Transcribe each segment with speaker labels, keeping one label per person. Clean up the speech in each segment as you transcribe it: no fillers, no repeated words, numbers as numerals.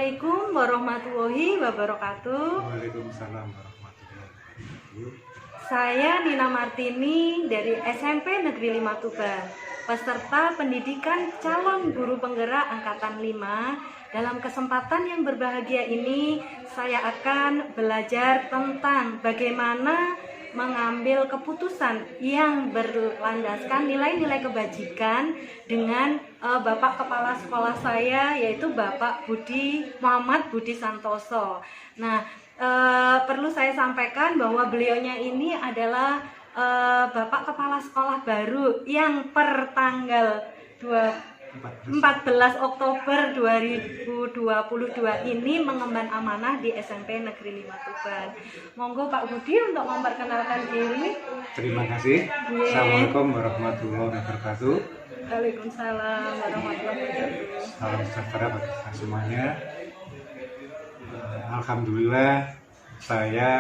Speaker 1: Assalamualaikum warahmatullahi wabarakatuh.
Speaker 2: Waalaikumsalam warahmatullahi wabarakatuh.
Speaker 1: Saya Nina Martini dari SMP Negeri 5 Tuban, peserta pendidikan calon guru penggerak angkatan 5. Dalam kesempatan yang berbahagia ini, saya akan belajar tentang bagaimana mengambil keputusan yang berlandaskan nilai-nilai kebajikan dengan Bapak Kepala Sekolah saya, yaitu Bapak Muhammad Budi Santoso. Nah, perlu saya sampaikan bahwa beliaunya ini adalah Bapak Kepala Sekolah baru yang per tanggal 14 Oktober 2022 ini mengemban amanah di SMP Negeri 5 Tuban. Monggo Pak Budi untuk memperkenalkan diri.
Speaker 2: Terima kasih. Assalamualaikum warahmatullahi wabarakatuh.
Speaker 1: Waalaikumsalam warahmatullahi wabarakatuh.
Speaker 2: Salam sejahtera bagi kita semuanya. Alhamdulillah, saya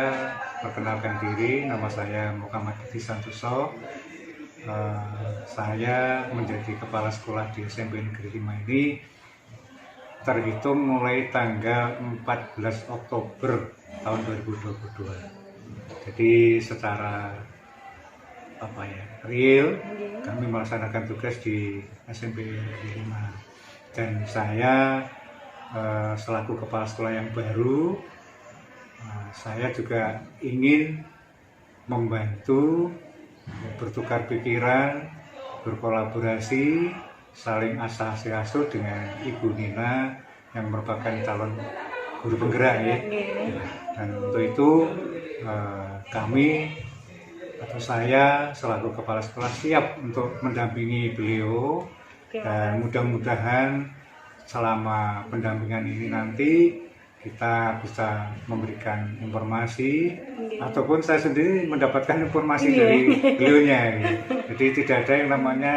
Speaker 2: perkenalkan diri. Nama saya Muhammad Budi Santoso. Saya menjadi kepala sekolah di SMP Negeri 5 ini terhitung mulai tanggal 14 Oktober tahun 2022. Jadi secara real kami melaksanakan tugas di SMP Negeri 5, dan saya selaku kepala sekolah yang baru, saya juga ingin membantu bertukar pikiran, berkolaborasi, saling asah-asuh dengan Ibu Nina yang merupakan calon guru penggerak ya. Dan untuk itu kami atau saya selaku kepala sekolah siap untuk mendampingi beliau, dan mudah-mudahan selama pendampingan ini nanti kita bisa memberikan informasi ataupun saya sendiri mendapatkan informasi dari beliaunya gitu. Jadi tidak ada yang namanya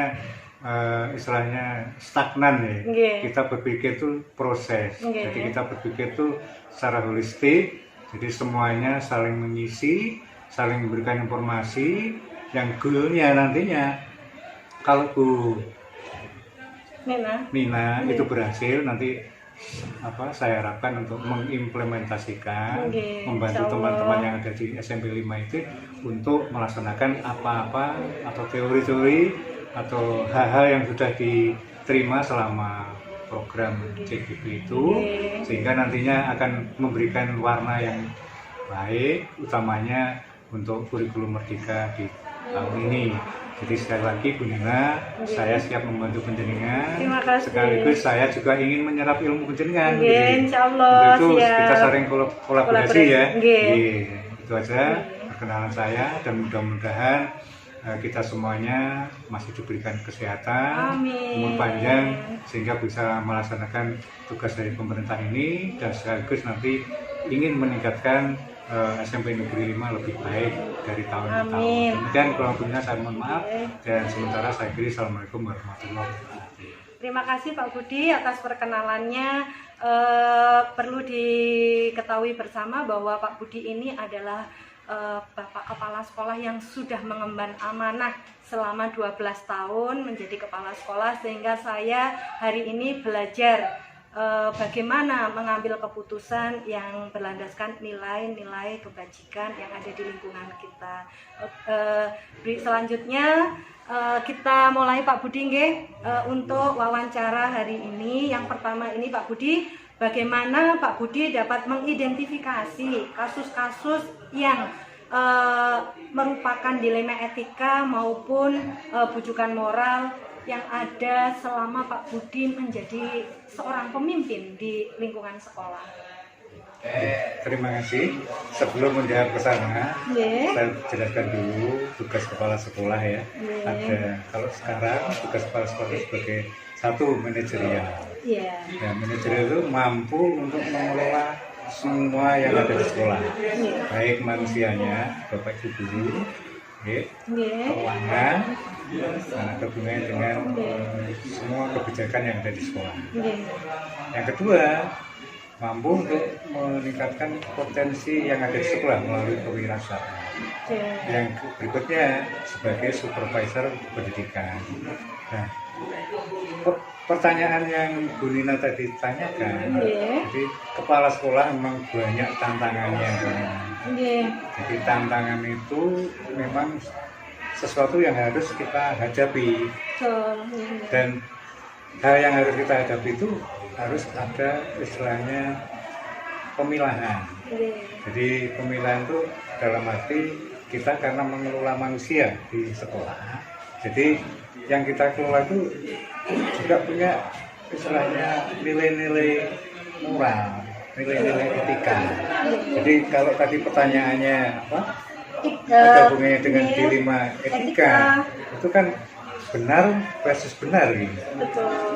Speaker 2: istilahnya stagnan ya. Kita berpikir itu proses. Jadi kita berpikir itu secara holistik. Jadi semuanya saling mengisi, saling memberikan informasi yang goalnya nantinya kalau Bu Nina itu berhasil, nanti saya harapkan untuk mengimplementasikan, membantu teman-teman yang ada di SMP 5 itu untuk melaksanakan apa-apa atau teori-teori atau hal-hal yang sudah diterima selama program CGP itu, sehingga nantinya akan memberikan warna yang baik, utamanya untuk kurikulum Merdeka di tahun ini. Jadi sekali lagi Bu Nina, saya siap membantu penjenengan.
Speaker 1: Terima kasih.
Speaker 2: Sekaligus saya juga ingin menyerap ilmu penjenengan.
Speaker 1: Insyaallah.
Speaker 2: Untuk itu kita saling kolaborasi ya. Itu aja perkenalan saya, dan mudah-mudahan kita semuanya masih diberikan kesehatan, umur panjang, sehingga bisa melaksanakan tugas dari pemerintah ini, dan sekaligus nanti ingin meningkatkan SMP Negeri 5 lebih baik dari tahun ke tahun. Kemudian kurang lebihnya saya mohon maaf, dan sementara saya akhiri. Assalamualaikum warahmatullahi wabarakatuh.
Speaker 1: Terima kasih Pak Budi atas perkenalannya. Perlu diketahui bersama bahwa Pak Budi ini adalah Bapak Kepala Sekolah yang sudah mengemban amanah selama 12 tahun menjadi kepala sekolah, sehingga saya hari ini belajar bagaimana mengambil keputusan yang berlandaskan nilai-nilai kebajikan yang ada di lingkungan kita. Selanjutnya kita mulai Pak Budi untuk wawancara hari ini. Yang pertama ini Pak Budi, bagaimana Pak Budi dapat mengidentifikasi kasus-kasus yang merupakan dilema etika maupun bujukan moral yang ada selama Pak Budi menjadi seorang pemimpin di lingkungan sekolah.
Speaker 2: Terima kasih. Sebelum menjawab ke sana, saya jelaskan dulu tugas kepala sekolah ya. Ada, kalau sekarang tugas kepala sekolah sebagai satu manajerial. Nah, manajerial itu mampu untuk mengelola semua yang ada di sekolah, baik manusianya, Bapak Ibu guru, keuangan, dan ada hubungannya dengan semua kebijakan yang ada di sekolah. Yang kedua, mampu untuk meningkatkan potensi yang ada di sekolah melalui kewirausahaan. Yang berikutnya sebagai supervisor pendidikan. Nah, pertanyaan yang Bu Nina tadi tanyakan, jadi kepala sekolah memang banyak tantangannya. Jadi tantangan itu memang sesuatu yang harus kita hadapi. Dan hal yang harus kita hadapi itu harus ada istilahnya pemilahan. Jadi pemilahan itu dalam arti kita karena mengelola manusia di sekolah. Jadi yang kita kelola itu juga punya istilahnya nilai-nilai moral, nilai-nilai etika. Jadi kalau tadi pertanyaannya apa? Ada hubungannya dengan dilema etika, itu kan benar versus benar gitu.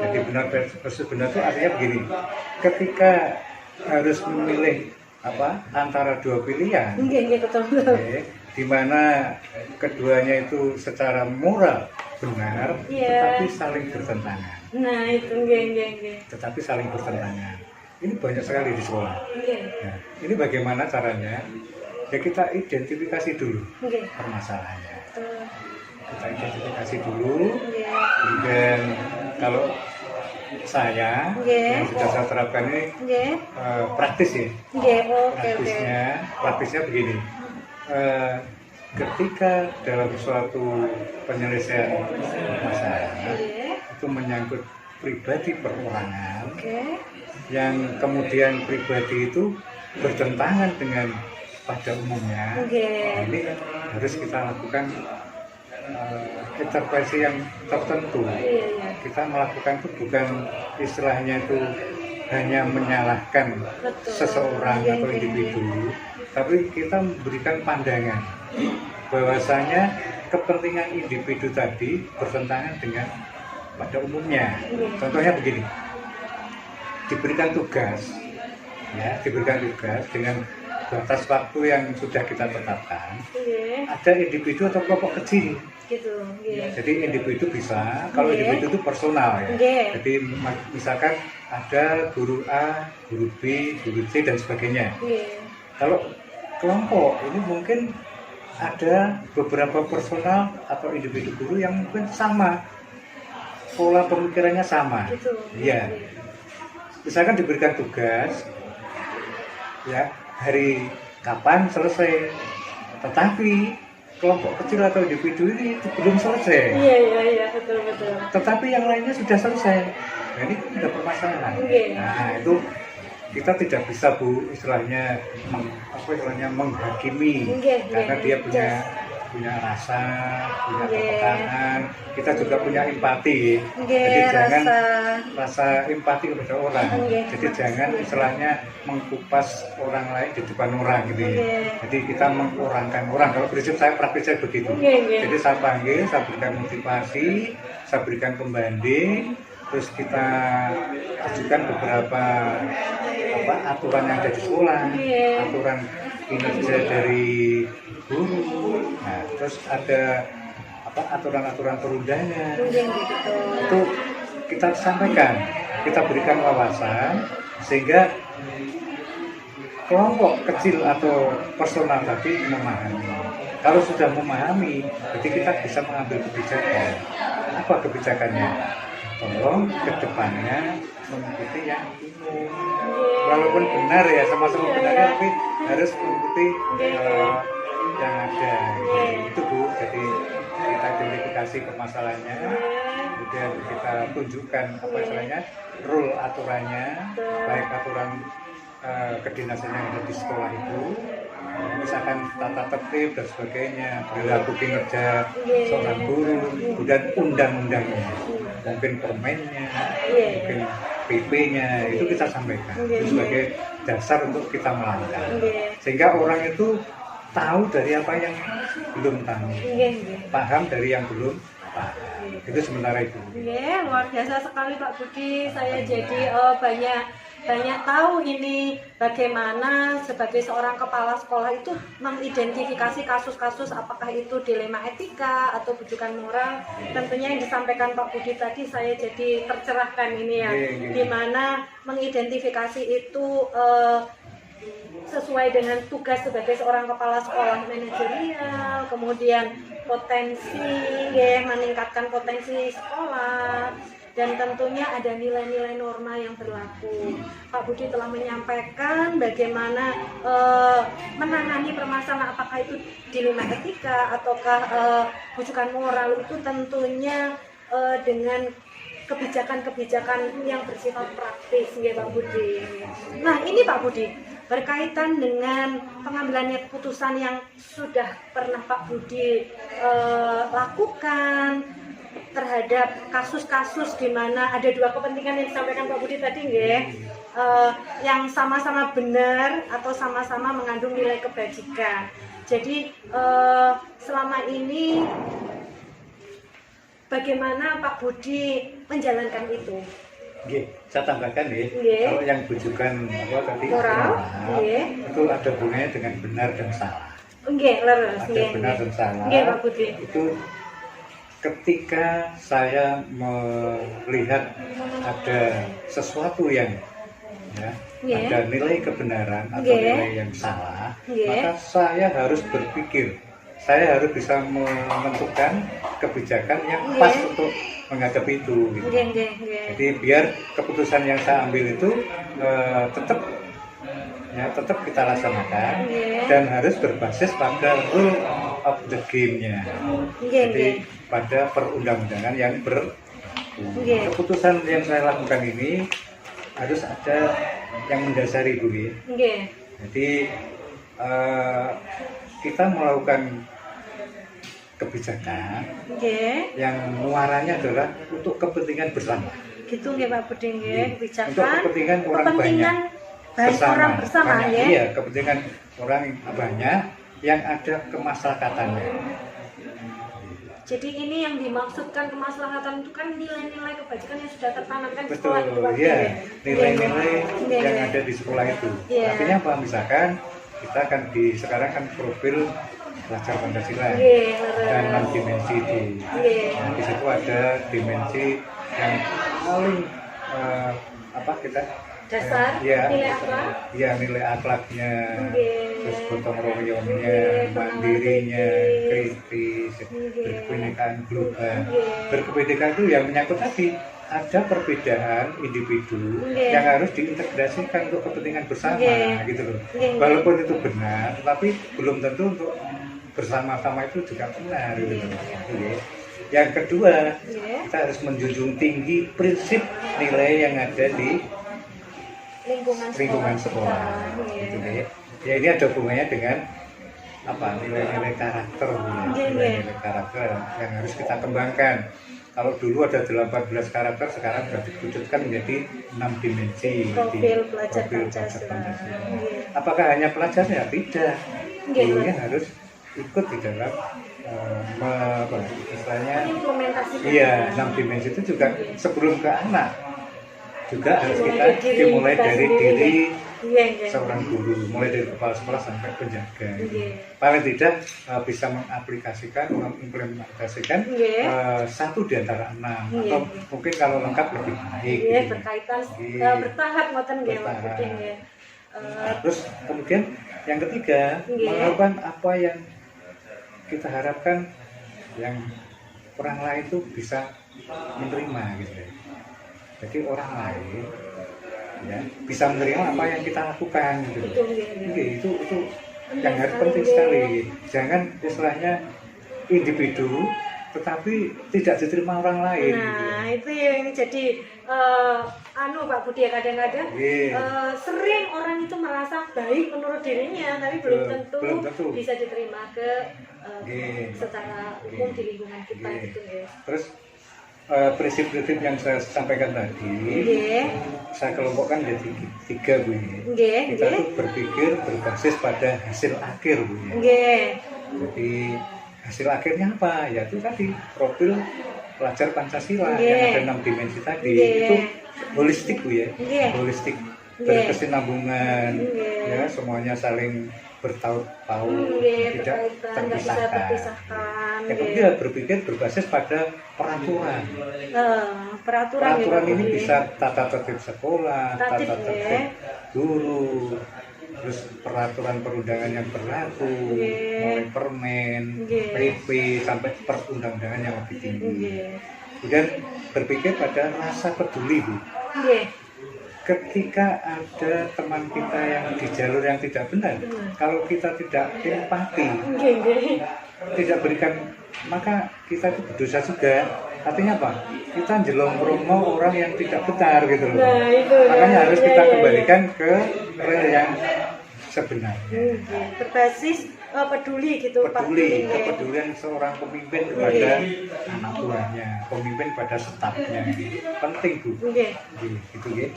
Speaker 2: Jadi benar versus benar itu artinya begini. Ketika harus memilih apa antara dua pilihan, di mana keduanya itu secara moral benar, tetapi saling bertentangan.
Speaker 1: Nah itu
Speaker 2: Tetapi saling bertentangan. Ini banyak sekali di sekolah. Nah, ini bagaimana caranya? Ya kita identifikasi dulu permasalahannya. Kita identifikasi dulu, dan kalau saya yang sudah saya terapkan ini praktis ya. Praktisnya begini. Ketika dalam suatu penyelesaian masalah itu menyangkut pribadi perorangan, yang kemudian pribadi itu bertentangan dengan pada umumnya, ini harus kita lakukan intervensi yang tertentu. Kita melakukan itu bukan istilahnya itu hanya menyalahkan seseorang atau individu, tapi kita memberikan pandangan bahwasanya kepentingan individu tadi bertentangan dengan pada umumnya. Contohnya begini, diberikan tugas dengan batas waktu yang sudah kita tetapkan. Ada individu atau kelompok kecil. Jadi individu bisa, kalau individu itu personal ya. Jadi misalkan ada guru A, guru B, guru C dan sebagainya. Kalau kelompok ini mungkin ada beberapa personal atau individu guru yang mungkin sama, pola pemikirannya sama. Ya, misalkan diberikan tugas, ya hari kapan selesai, tetapi kelompok kecil atau individu ini belum selesai.
Speaker 1: Betul.
Speaker 2: Tetapi yang lainnya sudah selesai. Nah, ini sudah permasalahan. Nah, itu kita tidak bisa istilahnya menghakimi, karena dia punya rasa, punya kepekanan. Kita juga punya empati. Jadi jangan rasa empati kepada orang. Jadi jangan istilahnya mengkupas orang lain di depan orang gitu ya. Jadi kita mengorangkan orang. Kalau prinsip saya praktisnya begitu. Jadi saya panggil, saya berikan motivasi, saya berikan pembanding, terus kita ajukan beberapa aturan yang ada di sekolah, aturan kinerja dari guru. Nah, terus ada aturan-aturan perundangan. Itu kita sampaikan, kita berikan wawasan sehingga kelompok kecil atau personal tadi memahami. Kalau sudah memahami, berarti kita bisa mengambil kebijakan. Apa kebijakannya? Tolong kedepannya mengikuti yang umum. Walaupun benar ya, sama-sama benar, tapi harus mengikuti yang ada. Itu Bu, jadi kita identifikasi permasalahannya, kemudian kita tunjukkan rule aturannya, baik aturan kedinasan yang ada di sekolah itu, misalkan tata tertib dan sebagainya, perilaku kinerja seorang guru, kemudian undang-undangnya, mungkin permennya, mungkin PP-nya, itu kita sampaikan itu sebagai dasar untuk kita melangkah, sehingga orang itu tahu dari apa yang belum tahu, paham dari yang belum paham. Itu sementara itu.
Speaker 1: Luar biasa sekali Pak Budi. Saya jadi banyak tahu ini bagaimana sebagai seorang kepala sekolah itu mengidentifikasi kasus-kasus, apakah itu dilema etika atau bujukan moral. Tentunya yang disampaikan Pak Budi tadi saya jadi tercerahkan ini ya, dimana mengidentifikasi itu sesuai dengan tugas sebagai seorang kepala sekolah manajerial, kemudian potensi meningkatkan potensi sekolah, dan tentunya ada nilai-nilai norma yang berlaku. Pak Budi telah menyampaikan bagaimana menangani permasalahan, apakah itu dilema etika ataukah rujukan moral, itu tentunya dengan kebijakan-kebijakan yang bersifat praktis, ya Pak Budi. Nah ini Pak Budi, berkaitan dengan pengambilannya keputusan yang sudah pernah Pak Budi lakukan terhadap kasus-kasus di mana ada dua kepentingan yang disampaikan Pak Budi tadi, nggih, yang sama-sama benar atau sama-sama mengandung nilai kebajikan. Jadi selama ini bagaimana Pak Budi menjalankan itu?
Speaker 2: Nggih, saya tambahkan nggih, kalau yang bujukan apa tadi
Speaker 1: moral,
Speaker 2: itu ada hubungannya dengan benar dan salah.
Speaker 1: Nggih, leres.
Speaker 2: Ada benar dan salah.
Speaker 1: Nggih, Pak Budi.
Speaker 2: Itu ketika saya melihat ada sesuatu yang ada nilai kebenaran atau nilai yang salah, maka saya harus berpikir, saya harus bisa menentukan kebijakan yang pas untuk menghadapi itu. Gitu. Jadi biar keputusan yang saya ambil itu tetap kita laksanakan dan harus berbasis pada rule of the game-nya. Jadi pada perundang-undangan yang keputusan yang saya lakukan ini harus ada yang mendasari, Bu. Jadi kita melakukan kebijakan yang muaranya adalah untuk kepentingan bersama.
Speaker 1: Gitu nggih Pak Budi, kebijakan
Speaker 2: untuk kepentingan orang banyak
Speaker 1: bersama, ya.
Speaker 2: Iya, kepentingan orang banyak yang ada kemaslahataannya.
Speaker 1: Jadi ini yang dimaksudkan kemaslahatan itu kan nilai-nilai kebajikan yang sudah tertanamkan di
Speaker 2: betul,
Speaker 1: sekolah itu.
Speaker 2: Iya, nilai-nilai yang ada di sekolah itu. Artinya apa? Misalkan kita kan sekarang kan profil pelajar Pancasila dan 6 dimensi itu. Nah, di situ ada dimensi yang paling
Speaker 1: dasar, nilai akhlak.
Speaker 2: Iya, nilai akhlaknya, terus gotong royongnya, mandirinya, kritis, berkebinekaan global. Berkebinekaan itu yang menyangkut tadi ada perbedaan individu yang harus diintegrasikan untuk kepentingan bersama, gitu loh. Walaupun itu benar, tapi belum tentu untuk bersama-sama itu juga benar, gitu loh. Yang kedua, kita harus menjunjung tinggi prinsip nilai yang ada di lingkungan sekolah. Gitu, ya ini ada hubungannya dengan nilai-nilai karakter, nilai-nilai karakter yang harus kita kembangkan. Kalau dulu ada 18 karakter, sekarang sudah diwujudkan menjadi 6 dimensi
Speaker 1: profil pelajar Pancasila.
Speaker 2: Apakah hanya pelajarnya? Tidak. Gurunya harus ikut di dalam istilahnya
Speaker 1: implementasi.
Speaker 2: Iya, 6 dimensi itu juga sebelum ke anak juga harus kita dimulai dari diri seorang guru, mulai dari kepala sekolah sampai penjaga. Paling tidak bisa mengaplikasikan, mengimplementasikan satu di antara 6 atau mungkin kalau lengkap lebih baik.
Speaker 1: Berkaitan bertahap ngoten nggih.
Speaker 2: Terus kemudian yang ketiga, melakukan apa yang kita harapkan yang orang lain itu bisa menerima, gitu. Jadi orang lain bisa menerima apa yang kita lakukan, gitu. Itu yang harus penting sekali. Jangan istilahnya individu tetapi tidak diterima orang lain.
Speaker 1: Nah, itu yang jadi Pak Budi, kadang-kadang sering orang itu merasa baik menurut dirinya, tapi belum tentu bisa diterima secara umum di lingkungan kita, gitu ya. Terus
Speaker 2: prinsip-prinsip yang saya sampaikan tadi, saya kelompokkan menjadi 3, Bu. Kita tuh berpikir berbasis pada hasil akhir, Bu. Jadi hasil akhirnya apa? Yaitu tadi profil pelajar Pancasila yang ada 6 dimensi tadi. Itu holistik, Bu, ya. Holistik, berkesinambungan, ya, semuanya saling bertaut-taut, tidak terpisahkan. Yang kedua, berpikir berbasis pada peraturan. Peraturan ini bisa tata tertib sekolah, tata tertib guru, terus peraturan perundangan yang berlaku, mulai permen, PP sampai perundang-undangan yang lebih tinggi. Kemudian berpikir pada rasa peduli, Bu.
Speaker 1: Nggih.
Speaker 2: Ketika ada teman kita yang di jalur yang tidak benar, kalau kita tidak empati,
Speaker 1: Nggih, nggih.
Speaker 2: tidak berikan, maka kita itu berdosa juga. Artinya apa? Kita jelong-romo orang yang tidak benar gitu loh.
Speaker 1: Nah, itu
Speaker 2: Makanya
Speaker 1: ya,
Speaker 2: harus
Speaker 1: ya,
Speaker 2: kita
Speaker 1: ya, ya.
Speaker 2: kembalikan ke rel yang sebenarnya.
Speaker 1: Berbasis peduli gitu Pak.
Speaker 2: Peduli,
Speaker 1: Nggih.
Speaker 2: kepedulian seorang pemimpin kepada anak buahnya, pemimpin pada stafnya, penting, Bu.
Speaker 1: Nggih.
Speaker 2: Gitu ya.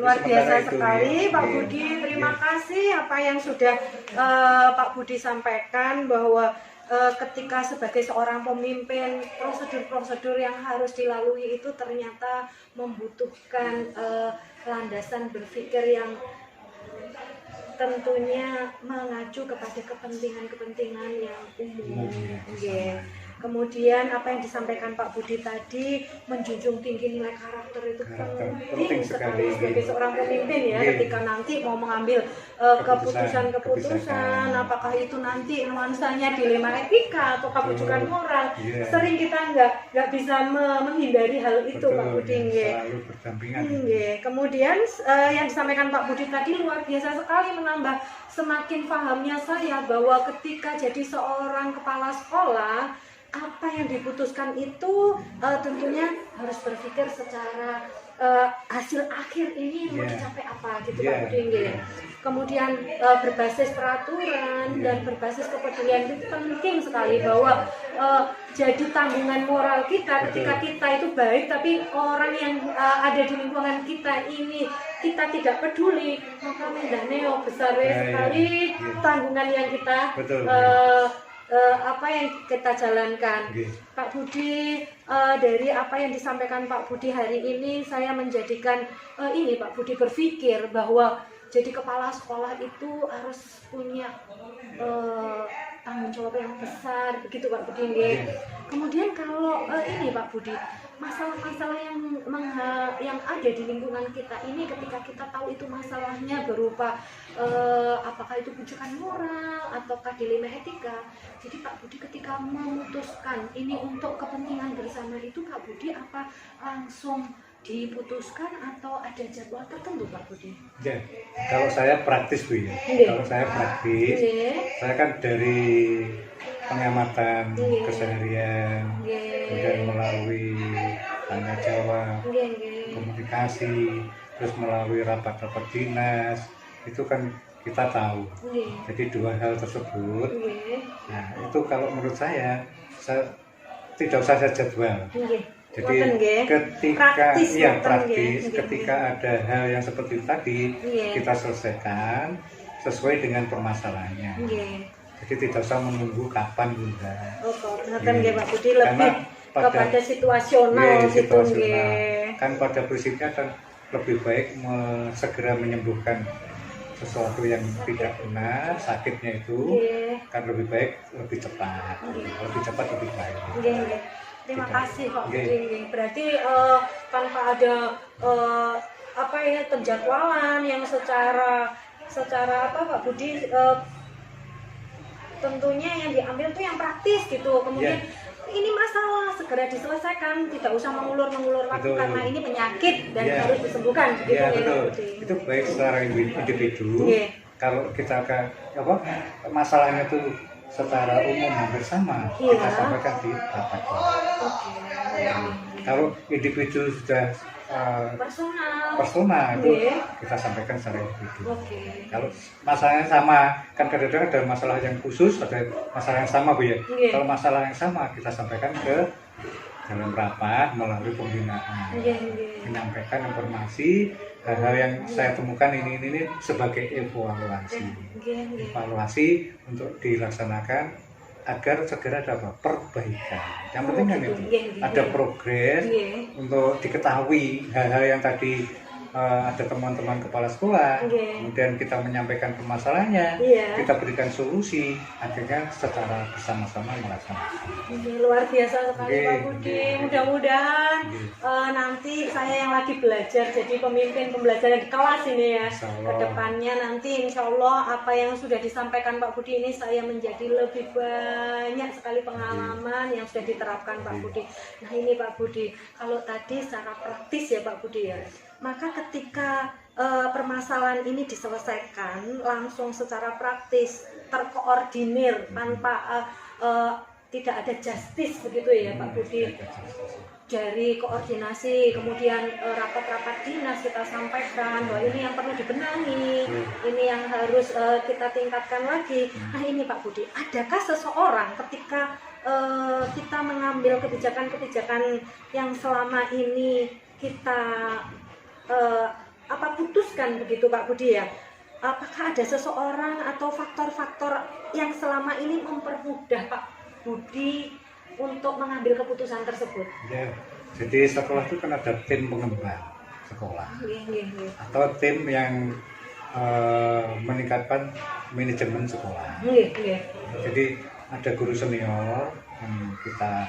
Speaker 1: Luar biasa
Speaker 2: Sementara itu,
Speaker 1: sekali
Speaker 2: ya.
Speaker 1: Pak
Speaker 2: Iya.
Speaker 1: Budi. Terima
Speaker 2: Iya.
Speaker 1: kasih apa yang sudah Pak Budi sampaikan, bahwa ketika sebagai seorang pemimpin, prosedur-prosedur yang harus dilalui itu ternyata membutuhkan landasan berpikir yang tentunya mengacu kepada kepentingan-kepentingan yang umum. Nggih. Kemudian apa yang disampaikan Pak Budi tadi, menjunjung tinggi nilai karakter itu
Speaker 2: Karakter,
Speaker 1: penting sekali sebagai seorang pemimpin ya.
Speaker 2: Iya.
Speaker 1: Ketika nanti mau mengambil keputusan-keputusan, apakah itu nanti nuansanya dilema etika atau kebijakan moral,
Speaker 2: Iya.
Speaker 1: sering kita nggak bisa menghindari hal itu.
Speaker 2: Betul,
Speaker 1: Pak Budi. Nggih.
Speaker 2: selalu berdampingan.
Speaker 1: Nggih. Kemudian yang disampaikan Pak Budi tadi luar biasa sekali, menambah semakin pahamnya saya bahwa ketika jadi seorang kepala sekolah, apa yang diputuskan itu tentunya harus berpikir secara hasil akhir ini mau dicapai apa gitu Pak Budi. Nggih. Kemudian berbasis peraturan dan berbasis kepedulian itu penting sekali, bahwa jadi tanggungan moral kita ketika kita itu baik tapi orang yang ada di lingkungan kita ini kita tidak peduli, maka mendane besar sekali tanggungan yang kita apa yang kita jalankan. Pak Budi, dari apa yang disampaikan Pak Budi hari ini, saya menjadikan ini Pak Budi berpikir bahwa jadi kepala sekolah itu harus punya tanggung jawab yang besar, begitu Pak Budi. Kemudian kalau ini Pak Budi, masalah-masalah yang ada di lingkungan kita ini, ketika kita tahu itu masalahnya berupa apakah itu bujukan moral ataukah dilema etika, jadi Pak Budi ketika memutuskan ini untuk kepentingan bersama itu, Pak Budi apa langsung diputuskan atau ada jadwal tertentu Pak Budi?
Speaker 2: Ya, kalau saya praktis Bu ya. Kalau saya praktis, saya kan dari pengamatan keseharian, kemudian melalui tanya jawab, komunikasi, terus melalui rapat-rapat dinas, itu kan kita tahu. Jadi dua hal tersebut, nah itu kalau menurut saya tidak usah saya jadwal. Jadi ketika praktis, ketika ada hal yang seperti tadi, kita selesaikan sesuai dengan permasalahannya. Jadi tidak usah menunggu kapan Bunda.
Speaker 1: Pak Budi, lebih kepada situasional gitu.
Speaker 2: Kan pada prinsipnya kan lebih baik segera menyembuhkan sesuatu yang tidak benar, sakitnya itu kan lebih baik lebih cepat, lebih baik.
Speaker 1: Terima kasih Pak Budi. Berarti tanpa ada penjadwalan yang secara apa Pak Budi, tentunya yang diambil tuh yang praktis gitu. Kemudian ini masalah segera diselesaikan, tidak usah mengulur waktu karena ini penyakit dan harus disembuhkan.
Speaker 2: Betul. Itu baik secara individu. Kalau kita masalahnya itu secara umum hampir sama, kita sampaikan di rapat. Kalau individu sudah personal itu kita sampaikan secara individu. Kalau masalahnya sama, kan kadang-kadang ada masalah yang khusus, ada masalah yang sama Bu ya. Kalau masalah yang sama kita sampaikan ke dalam rapat melalui pembinaan, menyampaikan informasi hal-hal yang saya temukan ini sebagai evaluasi untuk dilaksanakan agar segera ada perbaikan. Yang penting kan itu ada progres untuk diketahui hal-hal yang tadi ada teman-teman kepala sekolah,
Speaker 1: Nggih.
Speaker 2: kemudian kita menyampaikan permasalahannya,
Speaker 1: Iya.
Speaker 2: kita berikan solusi, akhirnya secara bersama-sama melaksanakan.
Speaker 1: Ini luar biasa sekali
Speaker 2: Nggih,
Speaker 1: Pak Budi.
Speaker 2: nggih.
Speaker 1: Mudah-mudahan
Speaker 2: Nggih.
Speaker 1: nanti saya yang lagi belajar jadi pemimpin pembelajaran di kelas ini ya.
Speaker 2: Insya Allah.
Speaker 1: Kedepannya nanti insya Allah apa yang sudah disampaikan Pak Budi ini saya menjadi lebih banyak sekali pengalaman yang sudah diterapkan Pak Budi. Nah ini Pak Budi, kalau tadi secara praktis ya Pak Budi ya, maka ketika permasalahan ini diselesaikan langsung secara praktis, terkoordinir tanpa tidak ada justice begitu ya Pak Budi. Dari koordinasi, kemudian rapat-rapat dinas kita sampaikan bahwa ini yang perlu dibenahi, ini yang harus kita tingkatkan lagi. Nah ini Pak Budi, adakah seseorang ketika kita mengambil kebijakan-kebijakan yang selama ini kita putuskan begitu Pak Budi ya, apakah ada seseorang atau faktor-faktor yang selama ini mempermudah Pak Budi untuk mengambil keputusan tersebut?
Speaker 2: Ya, jadi sekolah itu kan ada tim pengembang sekolah atau tim yang meningkatkan manajemen sekolah. Jadi ada guru senior yang kita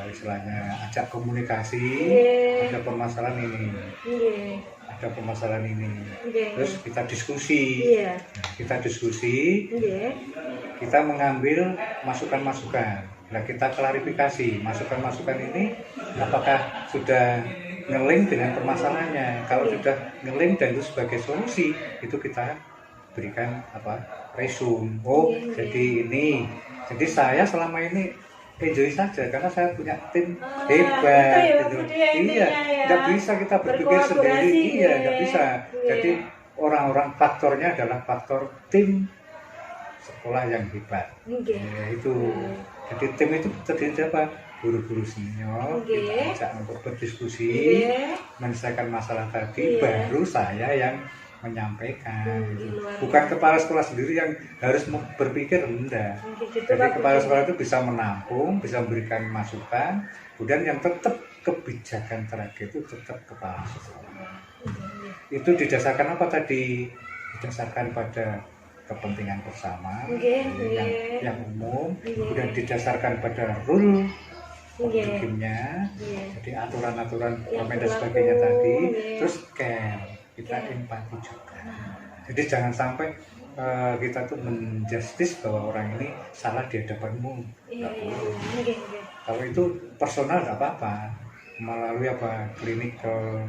Speaker 2: istilahnya ajak komunikasi, ada permasalahan ini, ada permasalahan ini, terus kita diskusi, kita diskusi, kita mengambil masukan-masukan. Nah kita klarifikasi masukan-masukan ini apakah sudah ngelink dengan permasalahannya. Kalau sudah ngelink dan itu sebagai solusi, itu kita berikan resume. Jadi ini, jadi saya selama ini enjoy saja karena saya punya tim hebat gitu. Iya, nggak bisa kita berpikir sendiri. Iya, nggak bisa. Jadi orang-orang faktornya adalah faktor tim sekolah yang hebat. Ya, itu. Jadi tim itu terdiri dari apa? Guru-guru senior, kita ajak untuk berdiskusi, menyelesaikan masalah tadi, baru saya yang menyampaikan. Bukan kepala sekolah sendiri yang harus berpikir, enggak. Jadi kepala sekolah itu bisa menampung, bisa memberikan masukan, kemudian yang tetap kebijakan terakhir itu tetap kepala sekolah. Itu didasarkan apa tadi? Didasarkan pada kepentingan bersama yang umum, kemudian didasarkan pada rule hakimnya, jadi aturan-aturan dan sebagainya tadi, terus care, kita empati juga. Jadi jangan sampai kita tuh menjustis bahwa orang ini salah di hadapanmu. Kalau itu personal nggak apa-apa, melalui klinikal,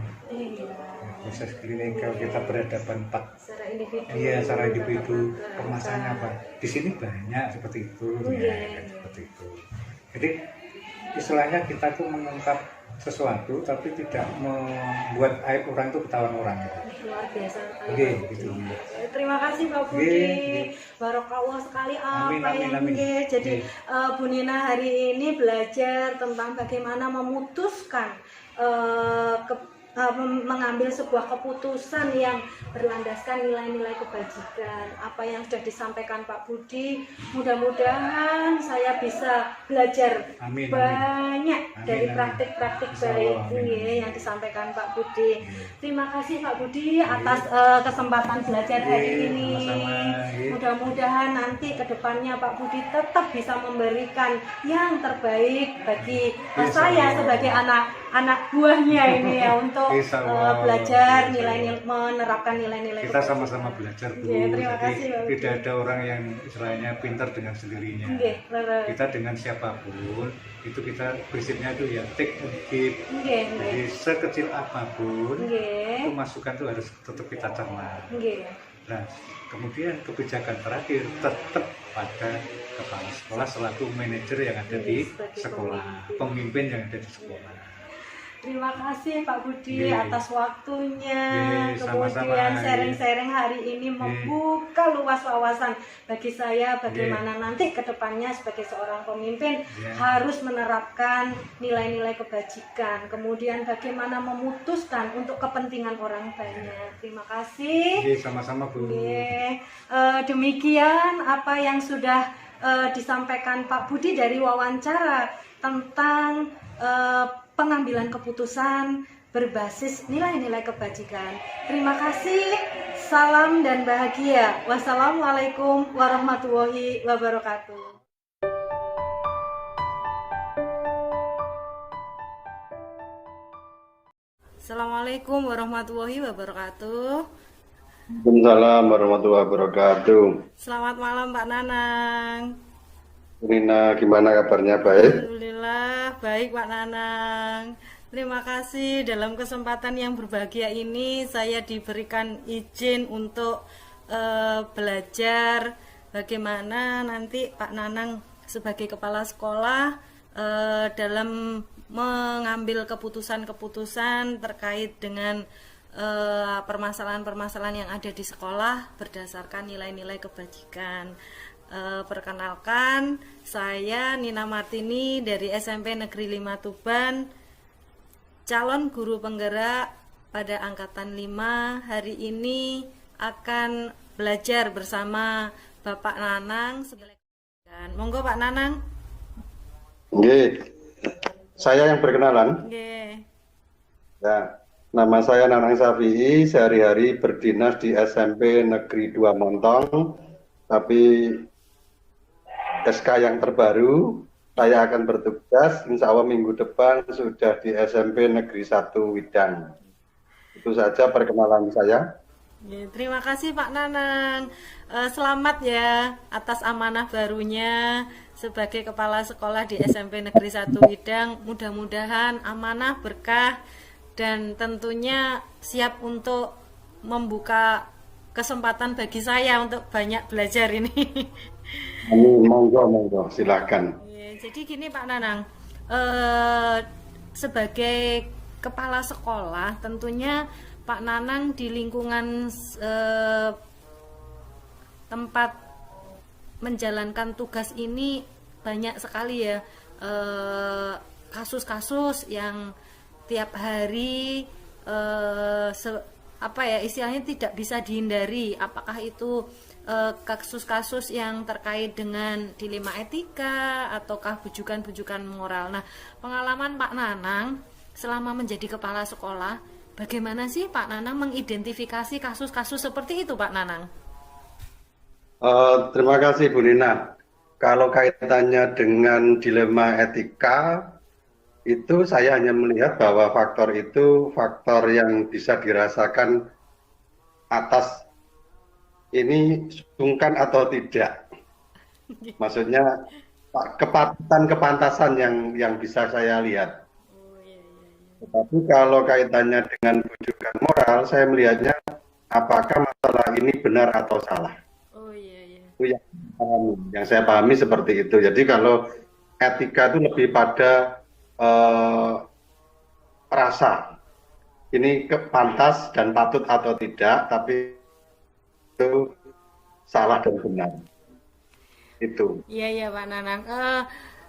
Speaker 2: proses klinikal kita berhadapan secara individu, permasalahannya apa? Di sini banyak seperti itu, seperti itu. Jadi istilahnya kita tuh mengungkap sesuatu tapi tidak membuat aib orang itu ketahuan orang.
Speaker 1: Luar biasa
Speaker 2: gitu.
Speaker 1: Terima kasih Pak Budi. Barokallah sekali
Speaker 2: amin.
Speaker 1: Jadi Bu Nina hari ini belajar tentang bagaimana memutuskan mengambil sebuah keputusan yang berlandaskan nilai-nilai kebajikan. Apa yang sudah disampaikan Pak Budi, mudah-mudahan saya bisa belajar banyak dari praktik-praktik baik yang disampaikan Pak Budi. Terima kasih Pak Budi atas kesempatan belajar hari ini. Mudah-mudahan nanti kedepannya Pak Budi tetap bisa memberikan yang terbaik bagi saya sebagai anak buahnya ini ya, untuk belajar nilai-nilai, menerapkan nilai-nilai.
Speaker 2: Kita sama-sama belajar Bu.
Speaker 1: Terima kasih,
Speaker 2: jadi tidak ada orang yang istilahnya pintar dengan sendirinya. Kita dengan siapapun itu kita prinsipnya itu ya take and give. Jadi sekecil apapun itu masukan itu harus tetap kita cerna. Nah kemudian kebijakan terakhir tetap pada kepala sekolah selaku manajer yang ada di sekolah, pemimpin yang ada di sekolah.
Speaker 1: Terima kasih Pak Budi atas waktunya, kemudian sharing-sharing hari ini membuka luas wawasan bagi saya bagaimana nanti ke depannya sebagai seorang pemimpin harus menerapkan nilai-nilai kebajikan, kemudian bagaimana memutuskan untuk kepentingan orang banyak. Terima kasih.
Speaker 2: Sama-sama Bu.
Speaker 1: Demikian apa yang sudah disampaikan Pak Budi dari wawancara tentang pengambilan keputusan berbasis nilai-nilai kebajikan. Terima kasih, salam dan bahagia. Wassalamualaikum warahmatullahi wabarakatuh. Assalamualaikum warahmatullahi wabarakatuh.
Speaker 3: Waalaikumsalam warahmatullahi wabarakatuh.
Speaker 1: Selamat malam Pak Nanang.
Speaker 3: Rina, gimana kabarnya? Baik?
Speaker 1: Alhamdulillah baik Pak Nanang. Terima kasih, dalam kesempatan yang berbahagia ini saya diberikan izin untuk belajar bagaimana nanti Pak Nanang sebagai kepala sekolah dalam mengambil keputusan-keputusan terkait dengan permasalahan-permasalahan yang ada di sekolah berdasarkan nilai-nilai kebajikan. Perkenalkan, saya Nina Martini dari SMP Negeri 5 Tuban, calon guru penggerak pada angkatan 5. Hari ini akan belajar bersama Bapak Nanang. Monggo Pak Nanang.
Speaker 3: Oke. Saya yang berkenalan. Ya, nama saya Nanang Safi'i, sehari-hari berdinas di SMP Negeri 2 Montong, tapi SK yang terbaru, saya akan bertugas, insya Allah minggu depan sudah di SMP Negeri 1 Widang. Itu saja perkenalan saya.
Speaker 1: Terima kasih Pak Nanang. Selamat ya atas amanah barunya sebagai kepala sekolah di SMP Negeri 1 Widang. Mudah-mudahan amanah, berkah, dan tentunya siap untuk membuka kesempatan bagi saya untuk banyak belajar ini.
Speaker 3: Amin, monggo, silakan.
Speaker 1: Jadi gini Pak Nanang, sebagai kepala sekolah tentunya Pak Nanang di lingkungan tempat menjalankan tugas ini banyak sekali ya kasus-kasus yang tiap hari istilahnya tidak bisa dihindari. Apakah itu kasus-kasus yang terkait dengan dilema etika ataukah bujukan-bujukan moral. Nah, pengalaman Pak Nanang selama menjadi kepala sekolah, bagaimana sih Pak Nanang mengidentifikasi kasus-kasus seperti itu Pak Nanang?
Speaker 3: Terima kasih Bu Nina. Kalau kaitannya dengan dilema etika, itu saya hanya melihat bahwa faktor itu faktor yang bisa dirasakan atas ini sungkan atau tidak. Maksudnya kepantasan yang bisa saya lihat. Tetapi kalau kaitannya dengan bujukan moral, saya melihatnya apakah masalah ini benar atau salah. Itu yang saya pahami seperti itu. Jadi kalau etika itu lebih pada rasa ini pantas dan patut atau tidak, tapi itu salah dan benar. Itu.
Speaker 1: Iya Pak Nanang.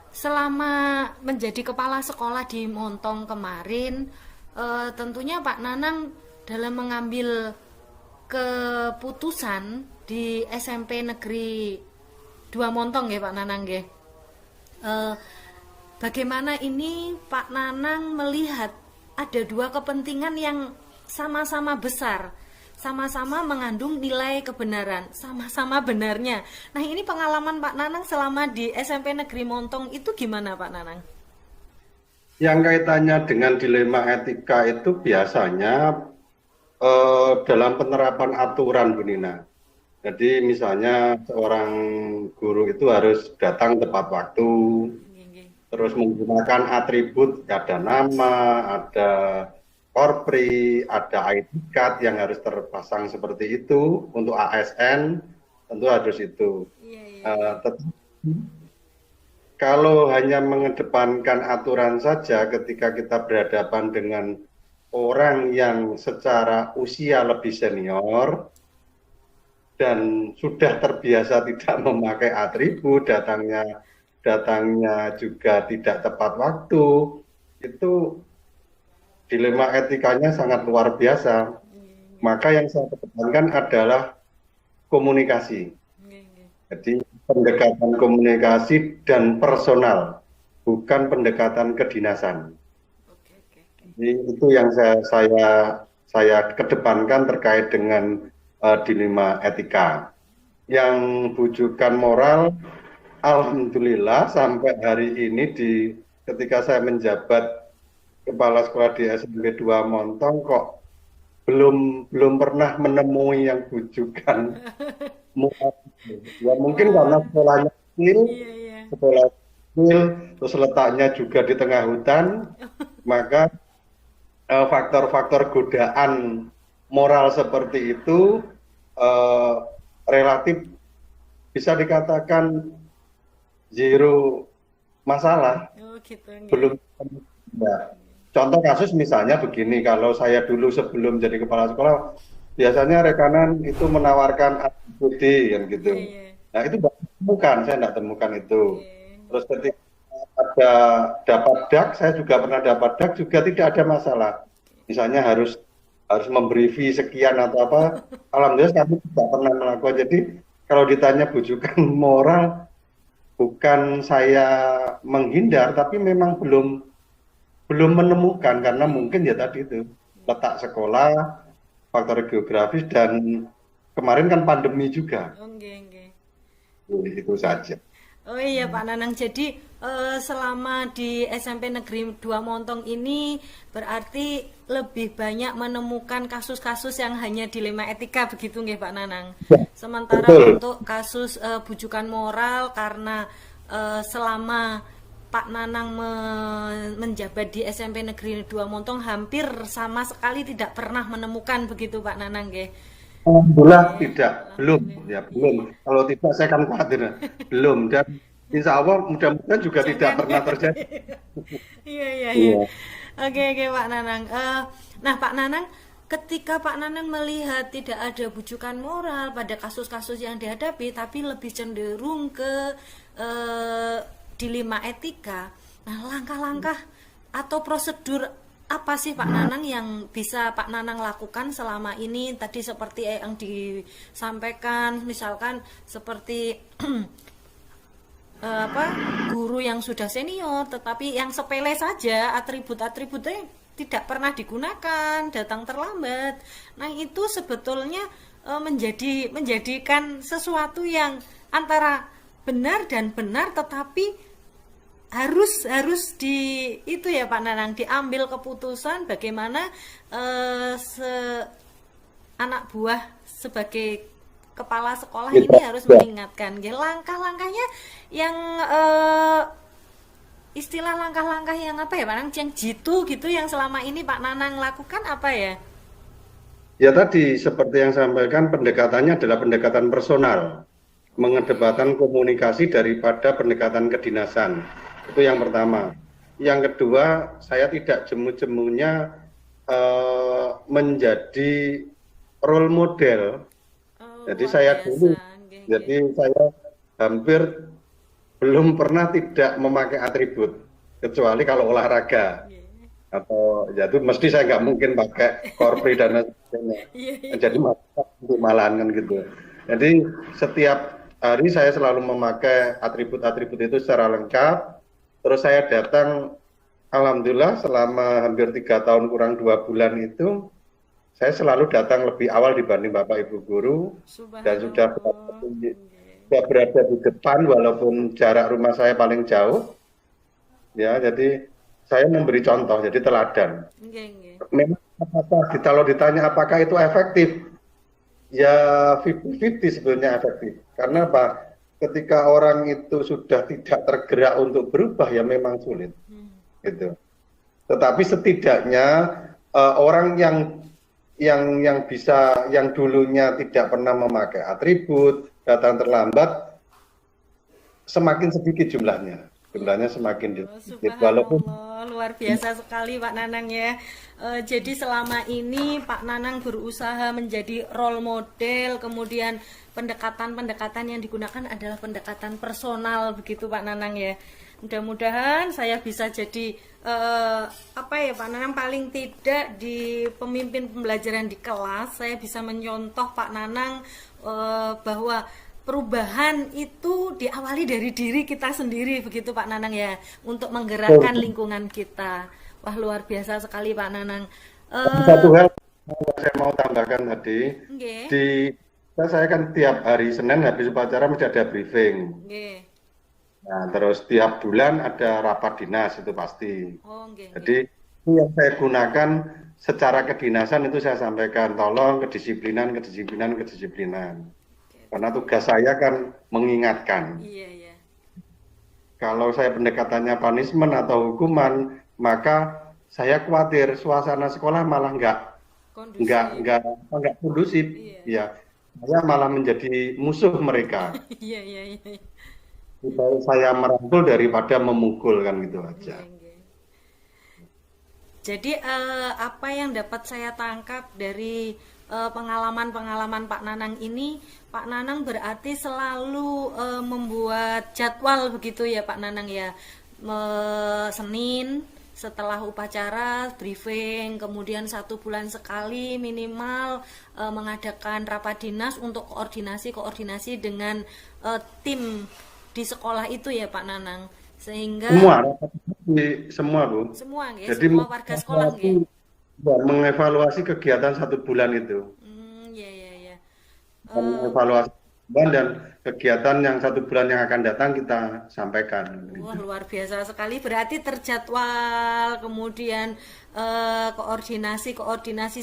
Speaker 1: Selama menjadi kepala sekolah di Montong kemarin, tentunya Pak Nanang dalam mengambil keputusan di SMP Negeri 2 Montong ya Pak Nanang ya. Bagaimana ini Pak Nanang melihat ada dua kepentingan yang sama-sama besar, sama-sama mengandung nilai kebenaran, sama-sama benarnya. Nah, ini pengalaman Pak Nanang selama di SMP Negeri Montong itu gimana Pak Nanang?
Speaker 3: Yang kaitannya dengan dilema etika itu biasanya dalam penerapan aturan Bu Nina. Jadi misalnya seorang guru itu harus datang tepat waktu, terus menggunakan atribut, ada nama, ada korpri, ada ID card yang harus terpasang seperti itu. Untuk ASN tentu harus itu. Tetapi kalau hanya mengedepankan aturan saja ketika kita berhadapan dengan orang yang secara usia lebih senior dan sudah terbiasa tidak memakai atribut, datangnya juga tidak tepat waktu, itu dilema etikanya sangat luar biasa. Maka yang saya kedepankan adalah komunikasi. Jadi pendekatan komunikasi dan personal, bukan pendekatan kedinasan. Jadi itu yang saya kedepankan terkait dengan dilema etika. Yang bujukan moral, alhamdulillah sampai hari ini ketika saya menjabat kepala sekolah di SMP 2 Montong kok belum belum pernah menemui yang bujukan moral. Ya mungkin karena
Speaker 1: Oh,
Speaker 3: sekolahnya kecil,
Speaker 1: iya iya.
Speaker 3: sekolah kecil, terus letaknya juga di tengah hutan, maka faktor-faktor godaan moral seperti itu eh, relatif bisa dikatakan zero masalah,
Speaker 1: Oh gitu nggih.
Speaker 3: belum ya. Contoh kasus misalnya begini, kalau saya dulu sebelum jadi kepala sekolah, biasanya rekanan itu menawarkan ABCD kan gitu.
Speaker 1: Iya iya.
Speaker 3: Nah itu nggak temukan, saya nggak temukan itu.
Speaker 1: Oke.
Speaker 3: Terus ketika ada dapat dak, saya juga pernah dapat dak juga tidak ada masalah. Misalnya harus harus memberi fee sekian atau apa, alhamdulillah kami tidak pernah melakukan. Jadi kalau ditanya bujukan moral, bukan saya menghindar, tapi memang belum belum menemukan karena mungkin ya tadi itu letak sekolah, faktor geografis dan kemarin kan pandemi juga.
Speaker 1: Oh nggih nggih.
Speaker 3: Itu saja.
Speaker 1: Oh iya Pak Nanang, jadi selama di SMP Negeri 2 Montong ini berarti lebih banyak menemukan kasus-kasus yang hanya dilema etika begitu nggih Pak Nanang.
Speaker 3: Ya,
Speaker 1: Sementara
Speaker 3: betul.
Speaker 1: untuk kasus bujukan moral karena selama Pak Nanang menjabat di SMP Negeri 2 Montong hampir sama sekali tidak pernah menemukan begitu Pak Nanang nggih.
Speaker 3: Alhamdulillah
Speaker 1: Oke,
Speaker 3: tidak, belum, ya
Speaker 1: alhamdulillah.
Speaker 3: belum.
Speaker 1: Iya.
Speaker 3: Kalau tidak saya akan khawatir, belum. Dan insya Allah mudah-mudahan juga tidak
Speaker 1: Jangan.
Speaker 3: pernah terjadi.
Speaker 1: Iya iya iya.
Speaker 3: Iya.
Speaker 1: Oke oke Pak Nanang. Nah Pak Nanang, ketika Pak Nanang melihat tidak ada bujukan moral pada kasus-kasus yang dihadapi, tapi lebih cenderung ke dilema etika. Nah langkah-langkah atau prosedur apa sih Pak Nanang yang bisa Pak Nanang lakukan selama ini? Tadi seperti yang disampaikan, misalkan seperti apa guru yang sudah senior tetapi yang sepele saja atribut-atributnya tidak pernah digunakan, datang terlambat. Nah, itu sebetulnya menjadikan sesuatu yang antara benar dan benar tetapi harus harus di itu ya Pak Nanang diambil keputusan bagaimana anak buah sebagai kepala sekolah ini
Speaker 3: Gitu.
Speaker 1: harus
Speaker 3: Ya.
Speaker 1: mengingatkan ya, langkah-langkahnya yang istilah langkah-langkah yang apa ya Pak Nanang yang jitu gitu yang selama ini Pak Nanang lakukan apa ya?
Speaker 3: Ya tadi seperti yang saya sampaikan pendekatannya adalah pendekatan personal, mengedepankan komunikasi daripada pendekatan kedinasan. Itu yang pertama. Yang kedua, saya tidak jemu-jemunya menjadi role model.
Speaker 1: Oh,
Speaker 3: Jadi
Speaker 1: luar
Speaker 3: saya
Speaker 1: biasa.
Speaker 3: dulu,
Speaker 1: Nggih, nggih.
Speaker 3: jadi saya hampir belum pernah tidak memakai atribut, kecuali kalau olahraga.
Speaker 1: Nggih.
Speaker 3: Atau ya itu mesti saya nggak mungkin pakai korpri dan lain sebagainya.
Speaker 1: Iya, iya.
Speaker 3: Jadi masalah untuk malahan kan gitu. Jadi setiap hari saya selalu memakai atribut-atribut itu secara lengkap. Terus saya datang, alhamdulillah selama hampir 3 tahun kurang 2 bulan itu, saya selalu datang lebih awal dibanding Bapak Ibu guru dan sudah
Speaker 1: Subhanallah. Nggih.
Speaker 3: berada di depan walaupun jarak rumah saya paling jauh. Ya, jadi saya memberi contoh, jadi teladan.
Speaker 1: Nggih, nggih.
Speaker 3: Memang kalau ditanya apakah itu efektif, ya 50-50 sebenarnya efektif. Karena apa? Ketika orang itu sudah tidak tergerak untuk berubah, ya memang sulit. Gitu. Tetapi setidaknya orang yang bisa, yang dulunya tidak pernah memakai atribut, datang terlambat, semakin sedikit jumlahnya. Jumlahnya semakin
Speaker 1: Oh,
Speaker 3: sedikit. Walaupun
Speaker 1: subhanallah, luar biasa sekali Pak Nanang ya. Jadi selama ini Pak Nanang berusaha menjadi role model, kemudian pendekatan-pendekatan yang digunakan adalah pendekatan personal begitu Pak Nanang ya. Mudah-mudahan saya bisa jadi apa ya Pak Nanang, paling tidak di pemimpin pembelajaran di kelas saya bisa menyontoh Pak Nanang bahwa perubahan itu diawali dari diri kita sendiri begitu Pak Nanang ya, untuk menggerakkan lingkungan kita. Wah, luar biasa sekali Pak Nanang.
Speaker 3: Satu hal yang saya mau tambahkan tadi,
Speaker 1: Nggih,
Speaker 3: di saya kan tiap hari Senin habis upacara mesti ada briefing.
Speaker 1: nggih.
Speaker 3: Nah, terus tiap bulan ada rapat dinas itu pasti.
Speaker 1: Oh, nggih, nggih.
Speaker 3: Jadi itu yang saya gunakan secara kedinasan itu saya sampaikan, tolong kedisiplinan, kedisiplinan, kedisiplinan.
Speaker 1: Oke.
Speaker 3: Karena tugas saya kan mengingatkan.
Speaker 1: Iya, iya.
Speaker 3: Kalau saya pendekatannya punishment atau hukuman, maka saya khawatir suasana sekolah malah
Speaker 1: Kondusif.
Speaker 3: nggak kondusif.
Speaker 1: Iya.
Speaker 3: Ya, saya malah menjadi musuh mereka.
Speaker 1: Iya, iya, iya.
Speaker 3: Lebih baik saya merangkul daripada memukul kan gitu aja.
Speaker 1: Nggih, nggih. Jadi apa yang dapat saya tangkap dari pengalaman-pengalaman Pak Nanang ini, Pak Nanang berarti selalu membuat jadwal begitu ya Pak Nanang ya. Senin setelah upacara briefing, kemudian 1 bulan sekali minimal mengadakan rapat dinas untuk koordinasi dengan tim di sekolah itu ya Pak Nanang, sehingga
Speaker 3: Semua Bu.
Speaker 1: semua nggih,
Speaker 3: Jadi
Speaker 1: semua warga sekolah nggih.
Speaker 3: mengevaluasi kegiatan 1 bulan itu.
Speaker 1: Ya, ya, ya.
Speaker 3: Mengevaluasi bulan dan kegiatan yang 1 bulan yang akan datang kita sampaikan.
Speaker 1: Wah, luar biasa sekali. Berarti terjadwal, kemudian koordinasi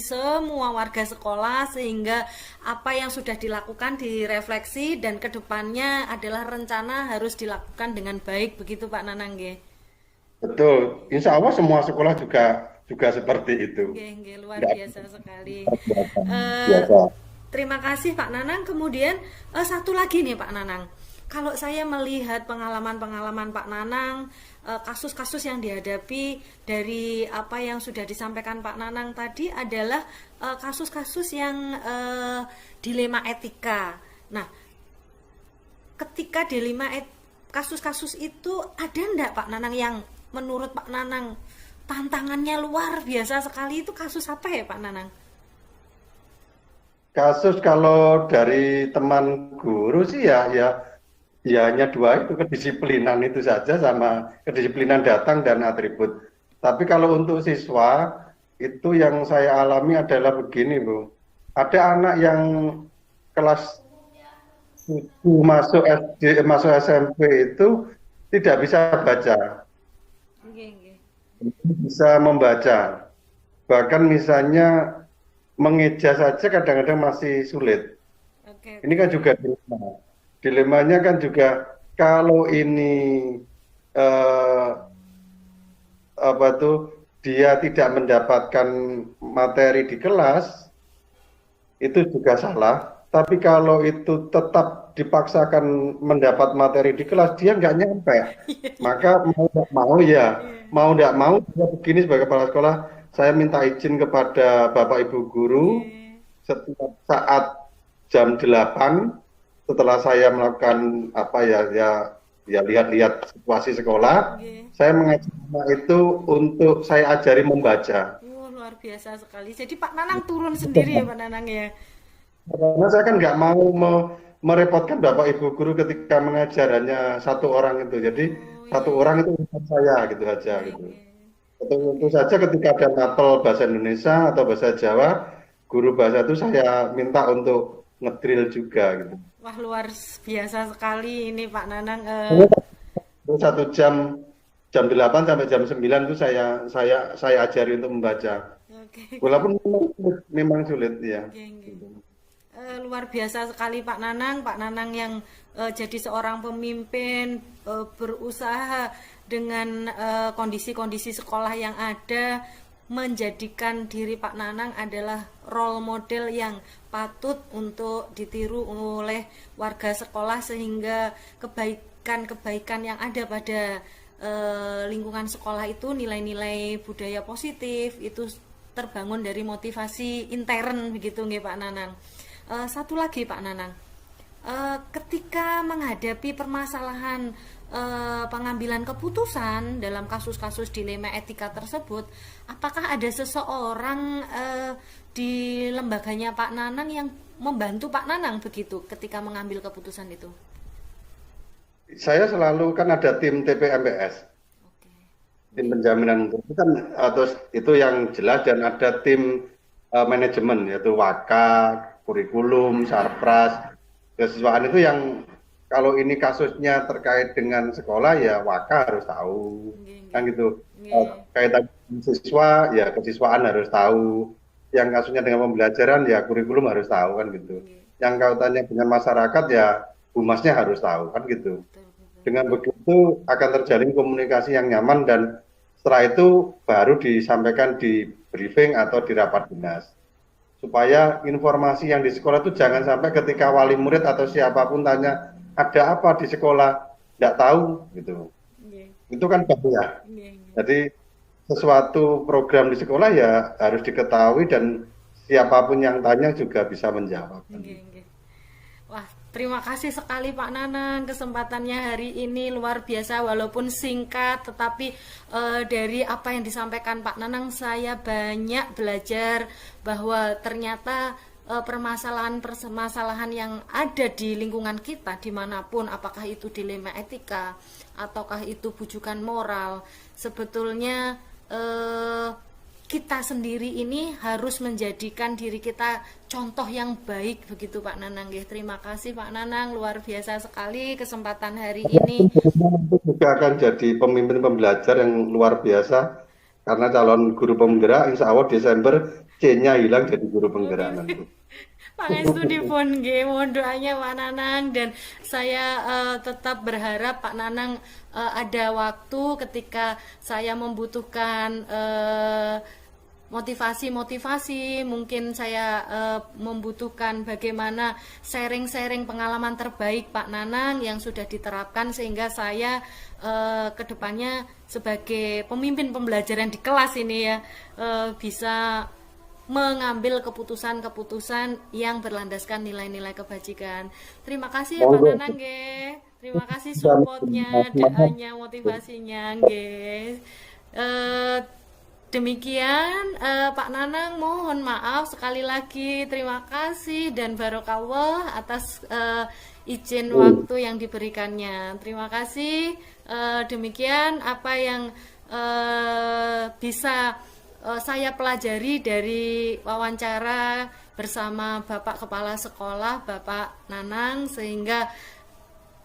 Speaker 1: semua warga sekolah, sehingga apa yang sudah dilakukan direfleksi dan kedepannya adalah rencana harus dilakukan dengan baik, begitu Pak Nanang nggih.
Speaker 3: Betul. Insya Allah semua sekolah juga seperti itu.
Speaker 1: Nggih, nggih, luar
Speaker 3: Nggak
Speaker 1: biasa sekali.
Speaker 3: biasa.
Speaker 1: Terima kasih Pak Nanang. Kemudian satu lagi nih Pak Nanang. Kalau saya melihat pengalaman-pengalaman Pak Nanang, kasus-kasus yang dihadapi dari apa yang sudah disampaikan Pak Nanang tadi adalah kasus-kasus yang dilema etika. Nah, ketika kasus-kasus itu ada enggak Pak Nanang yang menurut Pak Nanang tantangannya luar biasa sekali, itu kasus apa ya Pak Nanang?
Speaker 3: Kasus kalau dari teman guru sih ya hanya 2 itu, kedisiplinan itu saja sama kedisiplinan datang dan atribut. Tapi kalau untuk siswa itu yang saya alami adalah begini Bu. Ada anak yang kelas 7 masuk SD, masuk SMP itu tidak bisa baca,
Speaker 1: Nggih, nggih.
Speaker 3: bisa membaca. Bahkan misalnya mengeja saja kadang-kadang masih sulit.
Speaker 1: Oke,
Speaker 3: Ini
Speaker 1: oke.
Speaker 3: kan juga dilema. Dilemanya kan juga kalau ini eh, apa tuh dia tidak mendapatkan materi di kelas itu juga salah. Tapi kalau itu tetap dipaksakan mendapat materi di kelas, dia nggak nyampe. Maka mau nggak mau dia begini sebagai kepala sekolah, saya minta izin kepada Bapak Ibu guru
Speaker 1: Nggih,
Speaker 3: setiap saat jam 8 setelah saya melakukan ya lihat-lihat situasi sekolah,
Speaker 1: nggih.
Speaker 3: saya mengajak anak itu untuk saya ajari membaca.
Speaker 1: Luar biasa sekali. Jadi Pak Nanang turun sendiri ya Pak Nanang ya.
Speaker 3: Karena saya kan nggak mau merepotkan Bapak Ibu guru ketika mengajarannya 1 orang itu. Jadi
Speaker 1: Oh,
Speaker 3: 1 orang itu urusan saya gitu aja
Speaker 1: iya,
Speaker 3: gitu.
Speaker 1: iya.
Speaker 3: Tentu saja ketika ada mapel bahasa Indonesia atau bahasa Jawa, guru bahasa itu saya minta untuk ngedrill juga gitu.
Speaker 1: Wah, luar biasa sekali ini Pak Nanang.
Speaker 3: Itu 1 jam 8 sampai jam 9 itu saya ajari untuk membaca.
Speaker 1: Oke,
Speaker 3: Walaupun memang sulit ya.
Speaker 1: oke, oke. Luar biasa sekali Pak Nanang. Pak Nanang yang jadi seorang pemimpin, berusaha dengan kondisi-kondisi sekolah yang ada, menjadikan diri Pak Nanang adalah role model yang patut untuk ditiru oleh warga sekolah, sehingga kebaikan-kebaikan yang ada pada lingkungan sekolah itu, nilai-nilai budaya positif itu terbangun dari motivasi intern begitu nggih Pak Nanang. Satu lagi Pak Nanang, ketika menghadapi permasalahan pengambilan keputusan dalam kasus-kasus dilema etika tersebut, apakah ada seseorang di lembaganya Pak Nanang yang membantu Pak Nanang begitu ketika mengambil keputusan itu?
Speaker 3: Saya selalu kan ada tim TPMPS.
Speaker 1: Oke.
Speaker 3: Tim penjaminan mutu itu kan terus itu yang jelas, dan ada tim manajemen yaitu Waka, kurikulum, Sarpras, kesiswaan itu yang kalau ini kasusnya terkait dengan sekolah ya Waka harus tahu kan gitu. Kaitan siswa ya kesiswaan harus tahu. Yang kasusnya dengan pembelajaran ya kurikulum harus tahu kan gitu. Yang kaitannya dengan masyarakat ya humasnya harus tahu kan gitu. Dengan begitu akan terjalin komunikasi yang nyaman, dan setelah itu baru disampaikan di briefing atau di rapat dinas. Supaya informasi yang di sekolah itu jangan sampai ketika wali murid atau siapapun tanya ada apa di sekolah, tidak tahu gitu. Itu kan bahaya. Jadi sesuatu program di sekolah ya harus diketahui dan siapapun yang tanya juga bisa menjawab.
Speaker 1: Wah, terima kasih sekali Pak Nanang, kesempatannya hari ini luar biasa, walaupun singkat tetapi dari apa yang disampaikan Pak Nanang saya banyak belajar bahwa ternyata permasalahan-permasalahan yang ada di lingkungan kita dimanapun, apakah itu dilema etika ataukah itu bujukan moral, sebetulnya kita sendiri ini harus menjadikan diri kita contoh yang baik, begitu Pak Nanang. Terima kasih Pak Nanang, luar biasa sekali kesempatan hari ini.
Speaker 3: Juga akan jadi pemimpin pembelajar yang luar biasa, karena calon guru penggerak insya Allah Desember C-nya hilang jadi guru penggerak nanti.
Speaker 1: Pangestu dipun nggih, mohon doanya Pak Nanang, dan saya tetap berharap Pak Nanang ada waktu ketika saya membutuhkan motivasi-motivasi, mungkin saya membutuhkan bagaimana sharing-sharing pengalaman terbaik Pak Nanang yang sudah diterapkan, sehingga saya kedepannya sebagai pemimpin pembelajaran di kelas ini ya bisa mengambil keputusan-keputusan yang berlandaskan nilai-nilai kebajikan. Terima kasih ya Pak Nanang nggih. Terima kasih supportnya, doanya, motivasinya nggih. Demikian Pak Nanang, mohon maaf sekali lagi, terima kasih dan barokallah atas izin waktu yang diberikannya. Terima kasih. Demikian apa yang bisa saya pelajari dari wawancara bersama Bapak Kepala Sekolah, Bapak Nanang, sehingga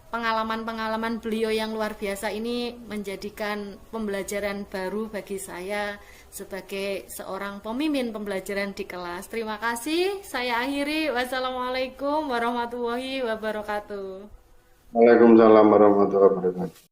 Speaker 1: pengalaman-pengalaman beliau yang luar biasa ini menjadikan pembelajaran baru bagi saya sebagai seorang pemimpin pembelajaran di kelas. Terima kasih, saya akhiri. Wassalamualaikum warahmatullahi wabarakatuh.
Speaker 3: Waalaikumsalam warahmatullahi wabarakatuh.